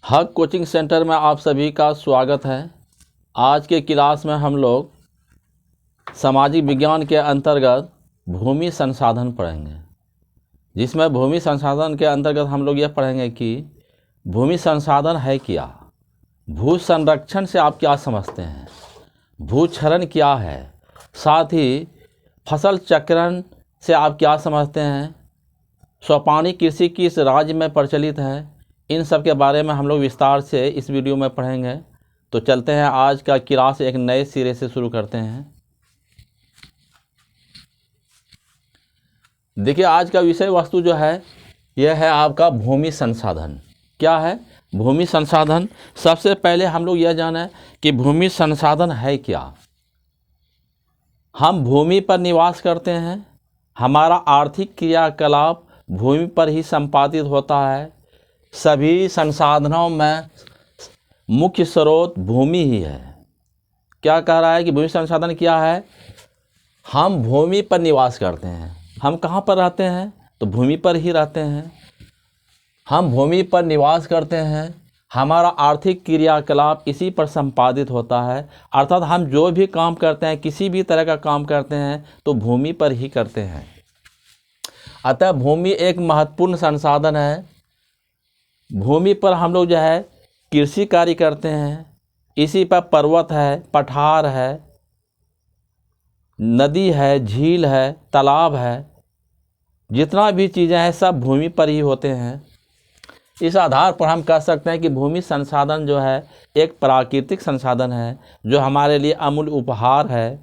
हक coaching centre में आप सभी का स्वागत है। आज के क्लास में हम लोग सामाजिक विज्ञान के अंतर्गत भूमि संसाधन पढ़ेंगे, जिसमें भूमि संसाधन के अंतर्गत हम लोग यह पढ़ेंगे कि भूमि संसाधन है क्या, भू संरक्षण से आप क्या समझते हैं, भू क्षरण क्या है, साथ ही फसल चक्रण से आप क्या समझते हैं, सोपानी कृषि किस राज्य में प्रचलित है। इन सब के बारे में हम लोग विस्तार से इस वीडियो में पढ़ेंगे। तो चलते हैं, आज का क्लास एक नए सिरे से शुरू करते हैं। देखिए, आज का विषय वस्तु जो है यह है आपका भूमि संसाधन। क्या है भूमि संसाधन? सबसे पहले हम लोग यह जाना है कि भूमि संसाधन है क्या। हम भूमि पर निवास करते हैं, हमारा आर्थिक क्रियाकलाप भूमि पर ही संपादित होता है। सभी संसाधनों में मुख्य स्रोत भूमि ही है। क्या कह रहा है कि भूमि संसाधन क्या है? हम भूमि पर निवास करते हैं। हम कहाँ पर रहते हैं? तो भूमि पर ही रहते हैं। हम भूमि पर निवास करते हैं, हमारा आर्थिक क्रियाकलाप इसी पर संपादित होता है। अर्थात हम जो भी काम करते हैं, किसी भी तरह का काम करते हैं तो भूमि पर ही करते हैं। अतः भूमि एक महत्वपूर्ण संसाधन है। भूमि पर हम लोग जो है कृषि कार्य करते हैं। इसी पर पर्वत है, पठार है, नदी है, झील है, तालाब है, जितना भी चीज़ें हैं सब भूमि पर ही होते हैं। इस आधार पर हम कह सकते हैं कि भूमि संसाधन जो है एक प्राकृतिक संसाधन है, जो हमारे लिए अमूल्य उपहार है।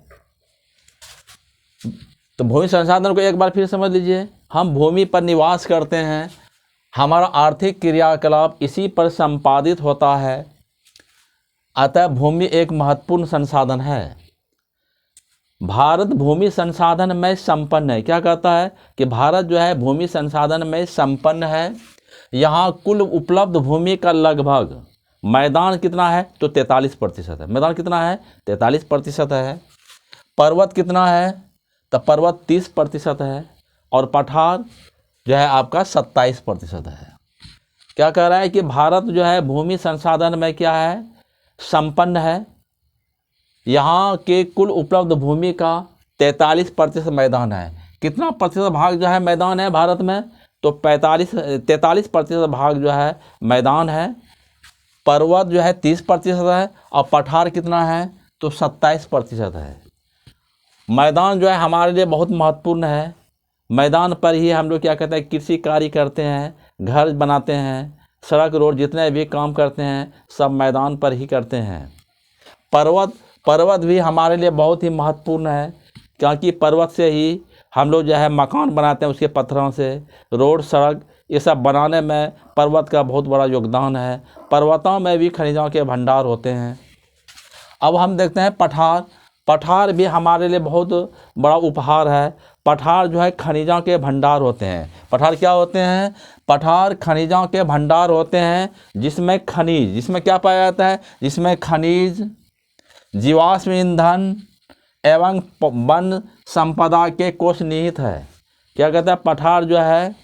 तो भूमि संसाधन को एक बार फिर समझ लीजिए। हम भूमि पर निवास करते हैं, हमारा आर्थिक क्रियाकलाप इसी पर संपादित होता है। अतः भूमि एक महत्वपूर्ण संसाधन है। भारत भूमि संसाधन में संपन्न है। क्या कहता है कि भारत जो है भूमि संसाधन में संपन्न है। यहाँ कुल उपलब्ध भूमि का लगभग मैदान कितना है? तो 43% है। मैदान कितना है? 43% है। पर्वत कितना है? तो पर्वत 30% है। और पठार जो है आपका 27% है। क्या कह रहा है कि भारत जो है भूमि संसाधन में क्या है? संपन्न है। यहाँ के कुल उपलब्ध भूमि का 43% मैदान है। कितना प्रतिशत भाग जो है मैदान है भारत में? तो 43% भाग जो है मैदान है। पर्वत जो है 30% है और पठार कितना है? तो 27% है। मैदान जो है हमारे लिए बहुत महत्वपूर्ण है। मैदान पर ही हम लोग क्या कहते हैं, कृषि कार्य करते हैं, घर बनाते हैं, सड़क रोड जितने भी काम करते हैं सब मैदान पर ही करते हैं। पर्वत भी हमारे लिए बहुत ही महत्वपूर्ण है, क्योंकि पर्वत से ही हम लोग जो है मकान बनाते हैं, उसके पत्थरों से रोड सड़क ये सब बनाने में पर्वत का बहुत बड़ा योगदान है। पर्वतों में भी खनिजों के भंडार होते हैं। अब हम देखते हैं पठार भी हमारे लिए बहुत बड़ा उपहार है। पठार जो है खनिजों के भंडार होते हैं। पठार क्या होते हैं? पठार खनिजों के भंडार होते हैं, जिसमें क्या पाया जाता है? जिसमें खनिज, जीवाश्म ईंधन एवं वन संपदा के कोष निहित है। क्या कहते हैं? पठार जो है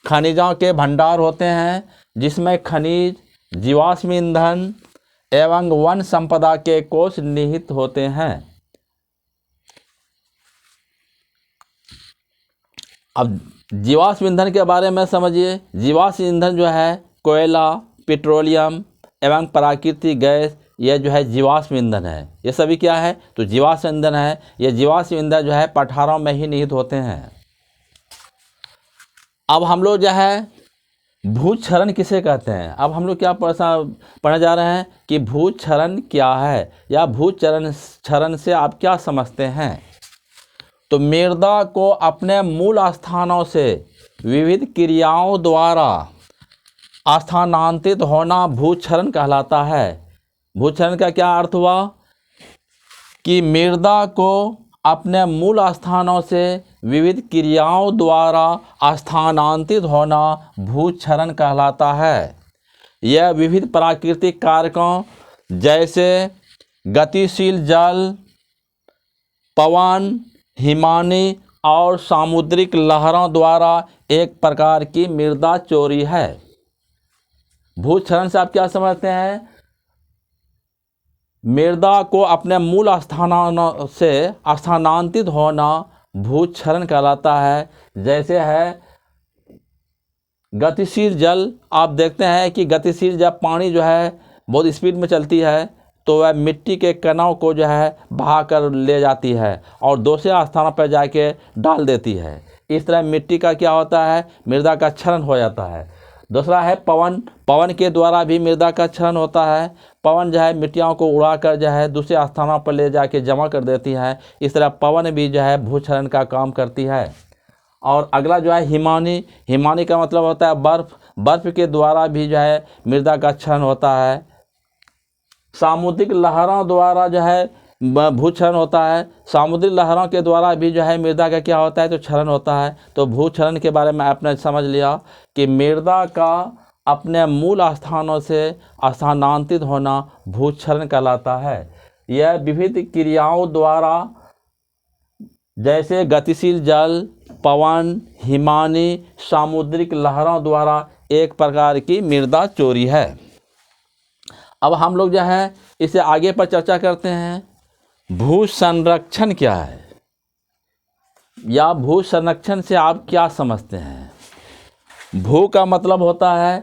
खनिजों के भंडार होते हैं, जिसमें खनिज, जीवाश्म ईंधन एवं वन संपदा के कोष निहित होते हैं। अब जीवाश्म ईंधन के बारे में समझिए। जीवाश्म ईंधन जो है कोयला, पेट्रोलियम एवं प्राकृतिक गैस, यह जो है जीवाश्म ईंधन है। ये सभी क्या है? तो जीवाश्म ईंधन है। ये जीवाश्म ईंधन जो है पठारों में ही निहित होते हैं। अब हम लोग जो है भू क्षरण किसे कहते हैं? अब हम लोग क्या पढ़ने जा रहे हैं कि भू क्षरण क्या है, या भू क्षरण से आप क्या समझते हैं। तो मृदा को अपने मूल स्थानों से विविध क्रियाओं द्वारा स्थानांतरित होना भू क्षरण कहलाता है। भू क्षरण का क्या अर्थ हुआ? कि मृदा को अपने मूल स्थानों से विविध क्रियाओं द्वारा स्थानांतरित होना भू क्षरण कहलाता है। यह विविध प्राकृतिक कारकों जैसे गतिशील जल, पवन, हिमानी और सामुद्रिक लहरों द्वारा एक प्रकार की मृदा चोरी है। भूक्षरण से आप क्या समझते हैं? मृदा को अपने मूल स्थान से स्थानांतरित होना भूक्षरण कहलाता है। जैसे है गतिशील जल, आप देखते हैं कि गतिशील जब पानी जो है बहुत स्पीड में चलती है तो वह मिट्टी के कणों को जो है बहा कर ले जाती है और दूसरे स्थानों पर जाके डाल देती है। इस तरह मिट्टी का क्या होता है, मृदा का क्षरण हो जाता है। दूसरा है पवन, पवन के द्वारा भी मृदा का क्षरण होता है। पवन जो है मिट्टियों को उड़ाकर जो है दूसरे स्थानों पर ले जाके जमा कर देती है। इस तरह पवन भी जो है भूक्षरण का काम करती है। और अगला जो है हिमानी, हिमानी का मतलब होता है बर्फ़, बर्फ़ के द्वारा भी जो है मृदा का क्षरण होता है। सामुद्रिक लहरों द्वारा जो है भूक्षरण होता है। सामुद्रिक लहरों के द्वारा भी जो है मृदा का क्या होता है, तो क्षरण होता है। तो भूक्षरण के बारे में आपने समझ लिया कि मृदा का अपने मूल स्थानों से स्थानांतरित होना भूक्षरण कहलाता है। यह विविध क्रियाओं द्वारा जैसे गतिशील जल, पवन, हिमानी, सामुद्रिक लहरों द्वारा एक प्रकार की मृदा चोरी है। अब हम लोग जो है इसे आगे पर चर्चा करते हैं। भू संरक्षण क्या है, या भू संरक्षण से आप क्या समझते हैं? भू का मतलब होता है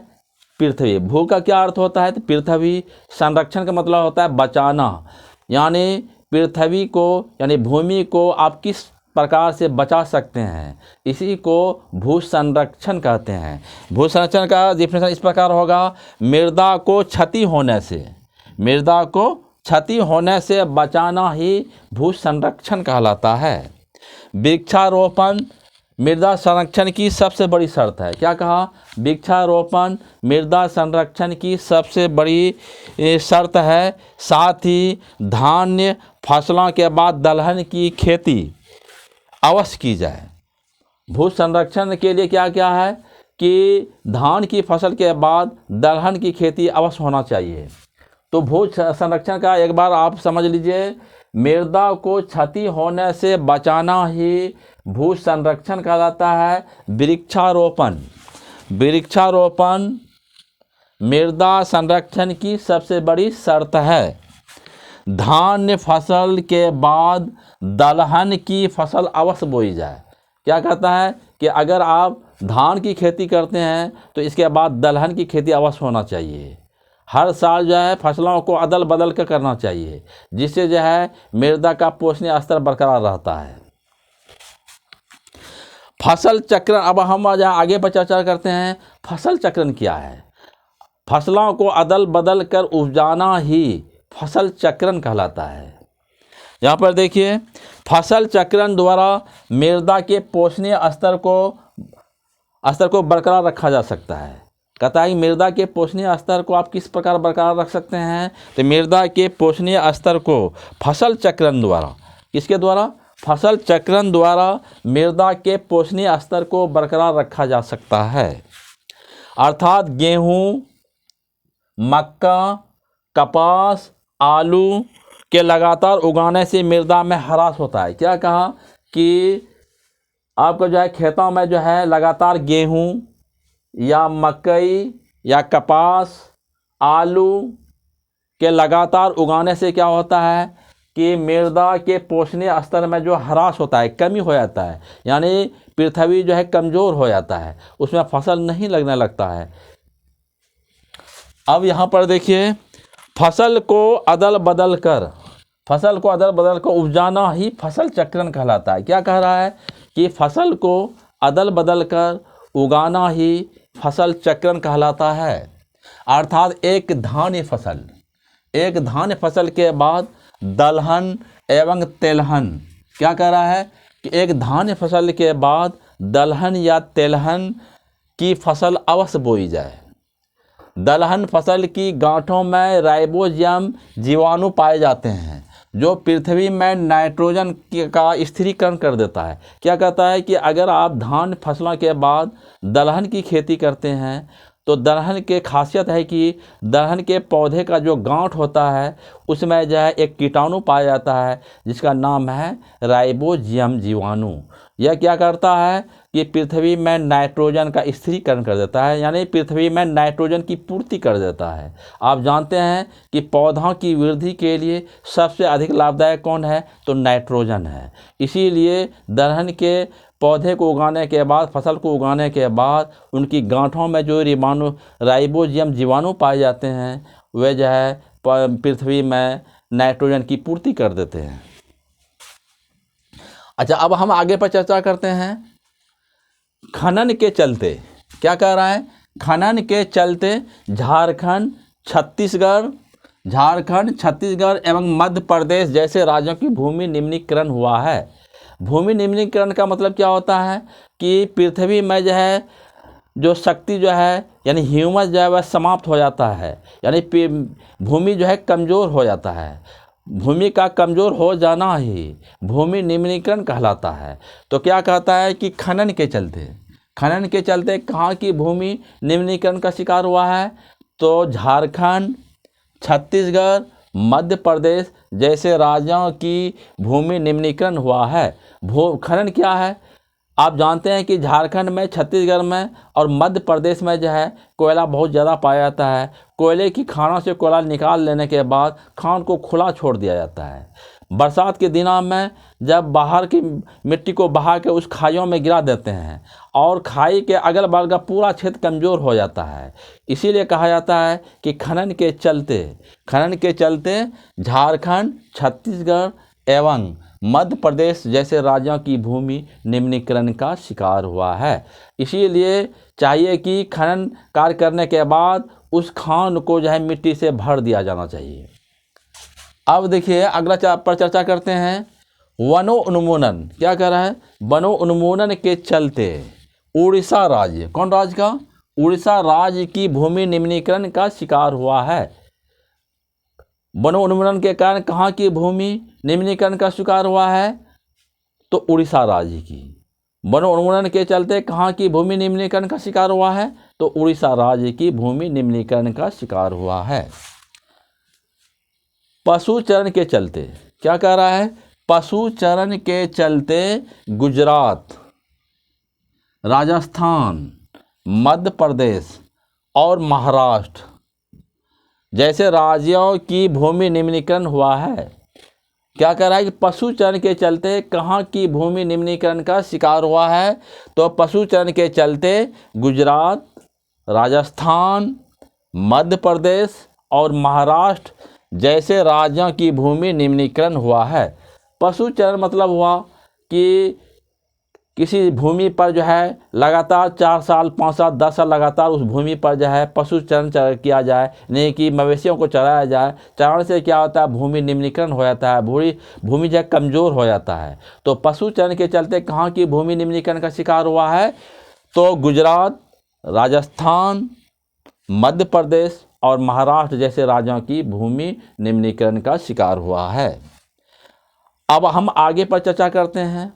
पृथ्वी। भू का क्या अर्थ होता है, तो पृथ्वी। संरक्षण का मतलब होता है बचाना, यानी पृथ्वी को यानी भूमि को आप किस प्रकार से बचा सकते हैं, इसी को भू संरक्षण कहते हैं। भू संरक्षण का डिफिनेशन इस प्रकार होगा, मृदा को क्षति होने से, मृदा को क्षति होने से बचाना ही भू संरक्षण कहलाता है। वृक्षारोपण मृदा संरक्षण की सबसे बड़ी शर्त है। क्या कहा? वृक्षारोपण मृदा संरक्षण की सबसे बड़ी शर्त है। साथ ही धान्य फसलों के बाद दलहन की खेती अवश्य की जाए। भू संरक्षण के लिए क्या क्या है कि धान की फसल के बाद दलहन की खेती अवश्य होना चाहिए। तो भू संरक्षण का एक बार आप समझ लीजिए, मृदा को क्षति होने से बचाना ही भू संरक्षण कहलाता है। वृक्षारोपण, वृक्षारोपण मृदा संरक्षण की सबसे बड़ी शर्त है। धान्य फसल के बाद दलहन की फसल अवश्य बोई जाए। क्या कहता है कि अगर आप धान की खेती करते हैं तो इसके बाद दलहन की खेती अवश्य होना चाहिए। हर साल जो है फसलों को अदल बदल कर करना चाहिए, जिससे जो है मृदा का पोषणीय स्तर बरकरार रहता है। फसल चक्रण, अब हम आगे पर चर्चा करते हैं फसल चक्रण क्या है। फसलों को अदल बदल कर उपजाना ही फसल चक्रण कहलाता है। यहाँ पर देखिए, फसल चक्रण द्वारा मृदा के पोषणीय स्तर को बरकरार रखा जा सकता है। कहता है कि मृदा के पोषणीय स्तर को आप किस प्रकार बरकरार रख सकते हैं, तो मृदा के पोषणीय स्तर को फसल चक्रण द्वारा, किसके द्वारा? फसल चक्रण द्वारा मृदा के पोषणीय स्तर को बरकरार रखा जा सकता है। अर्थात गेहूँ, मक्का, कपास, आलू के लगातार उगाने से मृदा में ह्रास होता है। क्या कहा कि आपको जो है खेतों में जो है लगातार गेहूँ या मकई या कपास, आलू के लगातार उगाने से क्या होता है कि मृदा के पोषणीय स्तर में जो ह्रास होता है, कमी हो जाता है, यानी पृथ्वी जो है कमज़ोर हो जाता है, उसमें फसल नहीं लगने लगता है। अब यहाँ पर देखिए, फसल को अदल बदल कर उपजाना ही फसल चक्रण कहलाता है। क्या कह रहा है कि फसल को अदल बदल कर उगाना ही फसल चक्रण कहलाता है। अर्थात एक धान्य फसल के बाद दलहन एवं तेलहन, क्या कह रहा है कि एक धान्य फसल के बाद दलहन या तेलहन की फसल अवश्य बोई जाए। दलहन फसल की गांठों में राइबोसोम जीवाणु पाए जाते हैं, जो पृथ्वी में नाइट्रोजन का स्थिरीकरण कर देता है। क्या कहता है कि अगर आप धान फसलों के बाद दलहन की खेती करते हैं तो दलहन के खासियत है कि दलहन के पौधे का जो गांठ होता है उसमें जो है एक कीटाणु पाया जाता है जिसका नाम है राइबोसोम जीवाणु। यह क्या करता है कि पृथ्वी में नाइट्रोजन का स्थिरीकरण कर देता है, यानी पृथ्वी में नाइट्रोजन की पूर्ति कर देता है। आप जानते हैं कि पौधों की वृद्धि के लिए सबसे अधिक लाभदायक कौन है, तो नाइट्रोजन है। इसीलिए दलहन के पौधे को उगाने के बाद, फसल को उगाने के बाद उनकी गांठों में जो राइबोजियम जीवाणु पाए जाते हैं, वे जो है पृथ्वी में नाइट्रोजन की पूर्ति कर देते हैं। अच्छा, अब हम आगे पर चर्चा करते हैं। खनन के चलते, क्या कह रहा है, खनन के चलते झारखंड, छत्तीसगढ़ एवं मध्य प्रदेश जैसे राज्यों की भूमि निम्नीकरण हुआ है। भूमि निम्नीकरण का मतलब क्या होता है कि पृथ्वी में जो है जो शक्ति जो है, यानी ह्यूमस जो है वह समाप्त हो जाता है, यानी भूमि जो है कमज़ोर हो जाता है। भूमि का कमज़ोर हो जाना ही भूमि निम्नीकरण कहलाता है। तो क्या कहता है कि खनन के चलते कहाँ की भूमि निम्नीकरण का शिकार हुआ है, तो झारखंड, छत्तीसगढ़, मध्य प्रदेश जैसे राज्यों की भूमि निम्नीकरण हुआ है। खनन क्या है, आप जानते हैं कि झारखंड में, छत्तीसगढ़ में और मध्य प्रदेश में जो है कोयला बहुत ज़्यादा पाया जाता है। कोयले की खानों से कोयला निकाल लेने के बाद खान को खुला छोड़ दिया जाता है। बरसात के दिनों में जब बाहर की मिट्टी को बहा के उस खाइयों में गिरा देते हैं और खाई के अगल बगल का पूरा क्षेत्र कमज़ोर हो जाता है। इसीलिए कहा जाता है कि खनन के चलते झारखंड, छत्तीसगढ़ एवं मध्य प्रदेश जैसे राज्यों की भूमि निम्नीकरण का शिकार हुआ है। इसीलिए चाहिए कि खनन कार्य करने के बाद उस खान को जो है मिट्टी से भर दिया जाना चाहिए। अब देखिए अगला पर चर्चा करते हैं वनोन्मूलन। क्या कह रहा है, वनोन्मूलन के चलते उड़ीसा राज्य, कौन राज्य का, उड़ीसा राज्य की भूमि निम्नीकरण का शिकार हुआ है। वनोन्मूलन के कारण कहाँ की भूमि निम्नीकरण का शिकार हुआ है, तो उड़ीसा राज्य की। वनोन्मूलन के चलते कहाँ की भूमि निम्नीकरण का शिकार हुआ है, तो उड़ीसा राज्य की भूमि निम्नीकरण का शिकार हुआ है। पशुचरण के चलते, क्या कह रहा है, पशुचरण के चलते गुजरात, राजस्थान, मध्य प्रदेश और महाराष्ट्र जैसे राज्यों की भूमि निम्नीकरण हुआ है। क्या कह रहा है कि पशुचरण के चलते कहाँ की भूमि निम्नीकरण का शिकार हुआ है, तो पशुचरण के चलते गुजरात, राजस्थान, मध्य प्रदेश और महाराष्ट्र जैसे राज्यों की भूमि निम्नीकरण हुआ है। पशुचरण मतलब हुआ कि किसी भूमि पर जो है लगातार 4 साल, 5 साल, 10 साल लगातार उस भूमि पर जो है पशुचरण किया जाए, नहीं कि मवेशियों को चराया जाए। चराने से क्या होता है, भूमि निम्नीकरण हो जाता है, भूमि जो है कमज़ोर हो जाता है। तो पशुचरण के चलते कहाँ की भूमि निम्नीकरण का शिकार हुआ है, तो गुजरात, राजस्थान, मध्य प्रदेश और महाराष्ट्र जैसे राज्यों की भूमि निम्नीकरण का शिकार हुआ है। अब हम आगे पर चर्चा करते हैं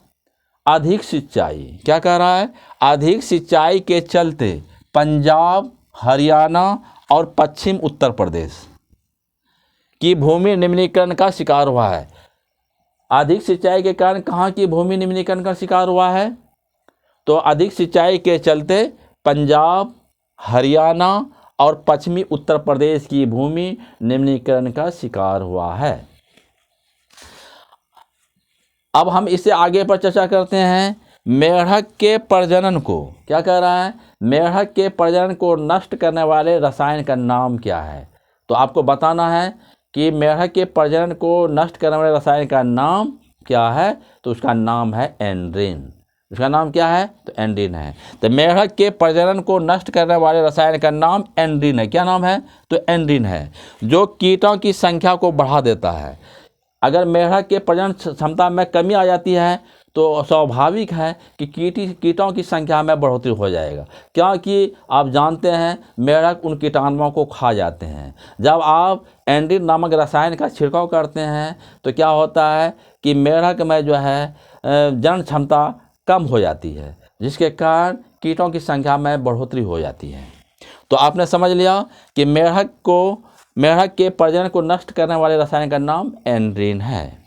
अधिक सिंचाई। क्या कह रहा है, अधिक सिंचाई के चलते पंजाब, हरियाणा और पश्चिम उत्तर प्रदेश की भूमि निम्नीकरण का शिकार हुआ है। अधिक सिंचाई के कारण कहाँ की भूमि निम्नीकरण का शिकार हुआ है, तो अधिक सिंचाई के चलते पंजाब, हरियाणा और पश्चिमी उत्तर प्रदेश की भूमि निम्नीकरण का शिकार हुआ है। अब हम इससे आगे पर चर्चा करते हैं मेढक के प्रजनन को। क्या कह रहा है, मेढक के प्रजनन को नष्ट करने वाले रसायन का नाम क्या है, तो आपको बताना है कि मेढक के प्रजनन को नष्ट करने वाले रसायन का नाम क्या है, तो उसका नाम है एंड्रीन। उसका नाम क्या है, तो एंड्रीन है। तो मेढक के प्रजनन को नष्ट करने वाले रसायन का नाम एंड्रीन है। क्या नाम है, तो एंड्रीन है, जो कीटों की संख्या को बढ़ा देता है। अगर मेढक के प्रजनन क्षमता में कमी आ जाती है तो स्वाभाविक है कि कीटों की संख्या में बढ़ोतरी हो जाएगा, क्योंकि आप जानते हैं मेढक उन कीटाणुओं को खा जाते हैं। जब आप एंड्रीन नामक रसायन का छिड़काव करते हैं तो क्या होता है कि मेढक में जो है जनन क्षमता कम हो जाती है, जिसके कारण कीटों की संख्या में बढ़ोतरी हो जाती है। तो आपने समझ लिया कि मेढक के प्रजनन को नष्ट करने वाले रसायन का नाम एंड्रीन है।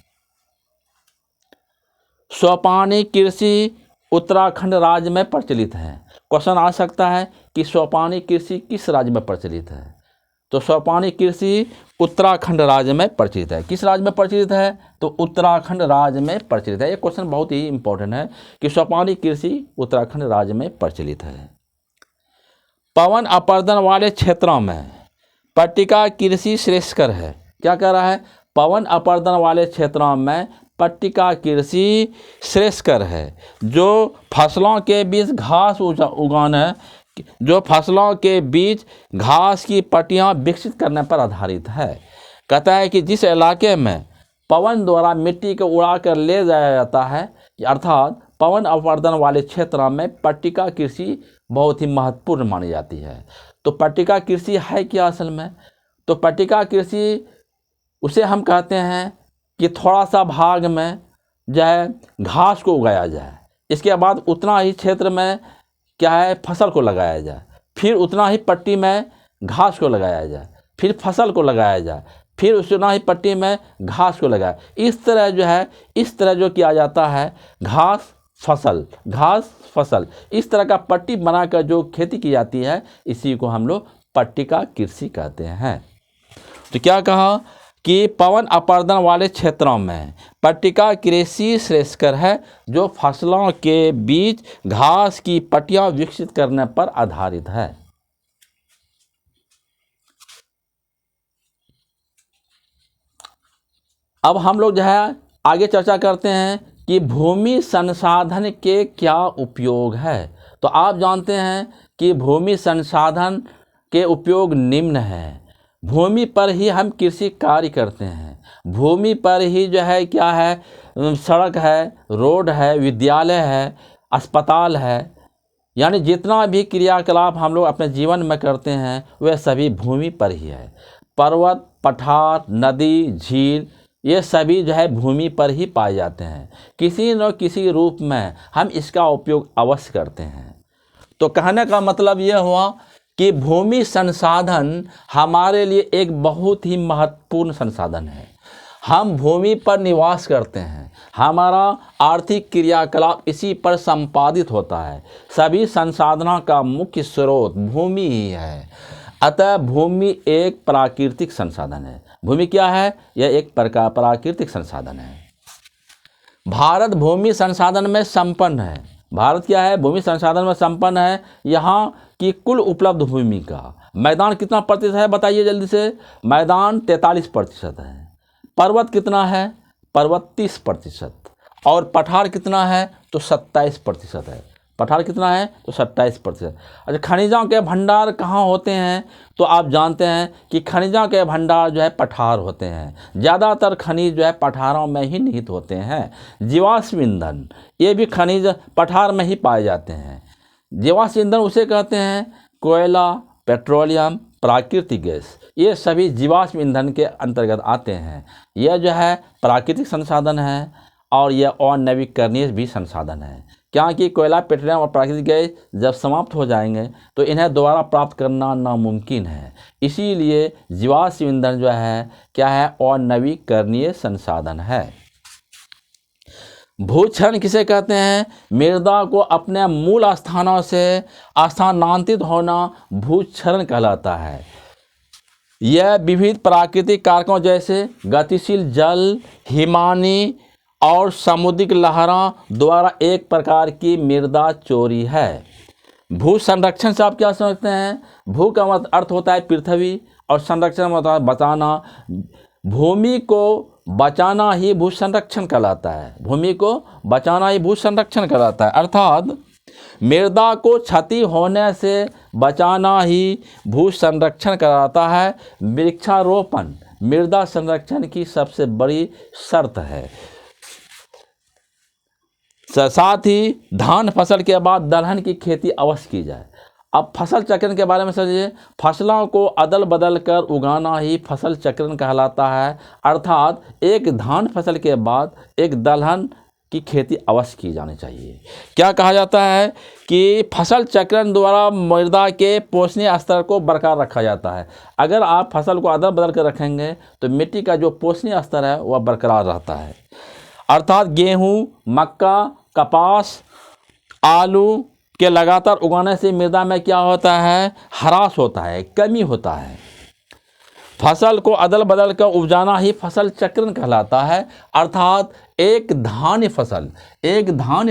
सोपानी कृषि उत्तराखंड राज्य में प्रचलित है। क्वेश्चन आ सकता है कि सोपानी कृषि किस राज्य में प्रचलित है? तो सोपानी कृषि उत्तराखंड राज्य में प्रचलित है। किस राज्य में प्रचलित है? तो उत्तराखंड राज्य में प्रचलित है। ये क्वेश्चन बहुत ही इंपॉर्टेंट है कि सोपानी कृषि उत्तराखंड राज्य में प्रचलित है। पवन अपर्दन वाले क्षेत्रों में पट्टिका कृषि श्रेष्ठकर है। क्या कह रहा है? पवन अपर्दन वाले क्षेत्रों में पट्टिका कृषि श्रेष्ठकर है। जो फसलों के बीच घास उगाने, जो फसलों के बीच घास की पट्टियाँ विकसित करने पर आधारित है। कहता है कि जिस इलाके में पवन द्वारा मिट्टी को उड़ा कर ले जाया जाता है, अर्थात पवन अपर्दन वाले क्षेत्रों में पट्टिका कृषि बहुत ही महत्वपूर्ण मानी जाती है। तो पट्टिका कृषि है क्या असल में? तो पट्टिका कृषि उसे हम कहते हैं कि थोड़ा सा भाग में जो है घास को उगाया जाए, इसके बाद उतना ही क्षेत्र में क्या है फसल को लगाया जाए, फिर उतना ही पट्टी में घास को लगाया जाए, फिर फसल को लगाया जाए, फिर उतना ही पट्टी में घास को लगाया। इस तरह जो है, इस तरह जो किया जाता है, घास फसल, घास फसल, इस तरह का पट्टी बनाकर जो खेती की जाती है, इसी को हम लोग पट्टिका कृषि कहते हैं। तो क्या कहा कि पवन अपर्दन वाले क्षेत्रों में पट्टिका कृषि श्रेष्ठकर है, जो फसलों के बीच घास की पट्टियां विकसित करने पर आधारित है। अब हम लोग जो है आगे चर्चा करते हैं कि भूमि संसाधन के क्या उपयोग है। तो आप जानते हैं कि भूमि संसाधन के उपयोग निम्न हैं। भूमि पर ही हम कृषि कार्य करते हैं। भूमि पर ही जो है क्या है, सड़क है, रोड है, विद्यालय है, अस्पताल है, यानी जितना भी क्रियाकलाप हम लोग अपने जीवन में करते हैं वह सभी भूमि पर ही है। पर्वत, पठार, नदी, झील, ये सभी जो है भूमि पर ही पाए जाते हैं। किसी न किसी रूप में हम इसका उपयोग अवश्य करते हैं। तो कहने का मतलब यह हुआ कि भूमि संसाधन हमारे लिए एक बहुत ही महत्वपूर्ण संसाधन है। हम भूमि पर निवास करते हैं, हमारा आर्थिक क्रियाकलाप इसी पर संपादित होता है। सभी संसाधनों का मुख्य स्रोत भूमि ही है। अतः भूमि एक प्राकृतिक संसाधन है। भूमि क्या है? यह एक प्राकृतिक संसाधन है। भारत भूमि संसाधन में संपन्न है। भारत क्या है? भूमि संसाधन में संपन्न है। यहाँ की कुल उपलब्ध भूमि का मैदान कितना प्रतिशत है? बताइए जल्दी से। मैदान 43% है। पर्वत कितना है? पर्वत 30%। और पठार कितना है? तो 27% है। पठार कितना है? तो 27%। अच्छा, खनिजों के भंडार कहाँ होते हैं? तो आप जानते हैं कि खनिजों के भंडार जो है पठार होते हैं। ज़्यादातर खनिज जो है पठारों में ही निहित होते हैं। जीवाश्म ईंधन, ये भी खनिज पठार में ही पाए जाते हैं। जीवाश्म ईंधन उसे कहते हैं कोयला, पेट्रोलियम, प्राकृतिक गैस, ये सभी जीवाश्म ईंधन के अंतर्गत आते हैं। यह जो है प्राकृतिक संसाधन है और यह अनवीकरणीय भी संसाधन है। क्योंकि कोयला, पेट्रोलियम और प्राकृतिक गैस जब समाप्त हो जाएंगे तो इन्हें दोबारा प्राप्त करना नामुमकिन है। इसीलिए जीवाश्म ईंधन जो है क्या है? अनवीकरणीय संसाधन है। भूक्षरण किसे कहते हैं? मृदा को अपने मूल स्थानों से स्थानांतरित होना भूक्षरण कहलाता है। यह विविध प्राकृतिक कारकों जैसे गतिशील जल, हिमानी और समुद्रिक लहरों द्वारा एक प्रकार की मृदा चोरी है। भू संरक्षण से आप क्या समझते हैं? भू का अर्थ होता है पृथ्वी और संरक्षण होता है बचाना। भूमि को बचाना ही भू संरक्षण कहलाता है। भूमि को बचाना ही भू संरक्षण कहलाता है। अर्थात मृदा को क्षति होने से बचाना ही भू संरक्षण कहलाता है। वृक्षारोपण मृदा संरक्षण की सबसे बड़ी शर्त है। साथ ही धान फसल के बाद दलहन की खेती अवश्य की जाए। अब फसल चक्रण के बारे में समझिए। फसलों को अदल बदल कर उगाना ही फसल चक्रण कहलाता है। अर्थात एक धान फसल के बाद एक दलहन की खेती अवश्य की जानी चाहिए। क्या कहा जाता है कि फसल चक्रण द्वारा मृदा के पोषणीय स्तर को बरकरार रखा जाता है। अगर आप फसल को अदल बदल कर रखेंगे तो मिट्टी का जो पोषणीय स्तर है वह बरकरार रहता है। अर्थात गेहूँ, मक्का, कपास आलू के लगातार उगाने से मृदा में क्या होता है, ह्रास होता है, कमी होता है। फसल को अदल बदल कर उपजाना ही फसल चक्रण कहलाता है। अर्थात एक धान्य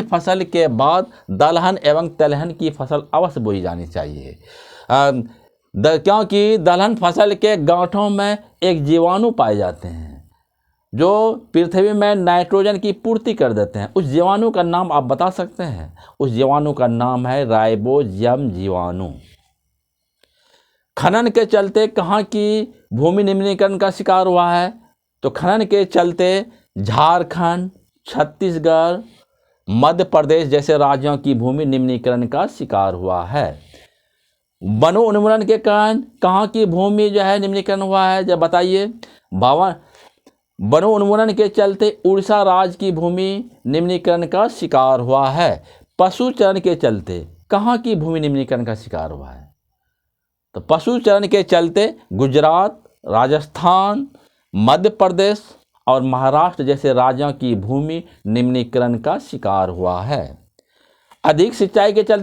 फसल के बाद दलहन एवं तिलहन की फसल अवश्य बोई जानी चाहिए, क्योंकि दलहन फसल के गांठों में एक जीवाणु पाए जाते हैं जो पृथ्वी में नाइट्रोजन की पूर्ति कर देते हैं। उस जीवाणु का नाम आप बता सकते हैं? उस जीवाणु का नाम है राइबोजियम जीवाणु। खनन के चलते कहाँ की भूमि निम्नीकरण का शिकार हुआ है? तो खनन के चलते झारखंड, छत्तीसगढ़, मध्य प्रदेश जैसे राज्यों की भूमि निम्नीकरण का शिकार हुआ है। वनों उन्मूलन के कारण कहाँ की भूमि जो है निम्नीकरण हुआ है, जब बताइए। वनों उन्मूलन के चलते उड़ीसा राज्य की भूमि निम्नीकरण का शिकार हुआ है। पशुचरण के चलते कहाँ की भूमि निम्नीकरण का शिकार हुआ है? तो पशुचरण के चलते गुजरात, राजस्थान, मध्य प्रदेश और महाराष्ट्र जैसे राज्यों की भूमि निम्नीकरण का शिकार हुआ है। अधिक सिंचाई के चलते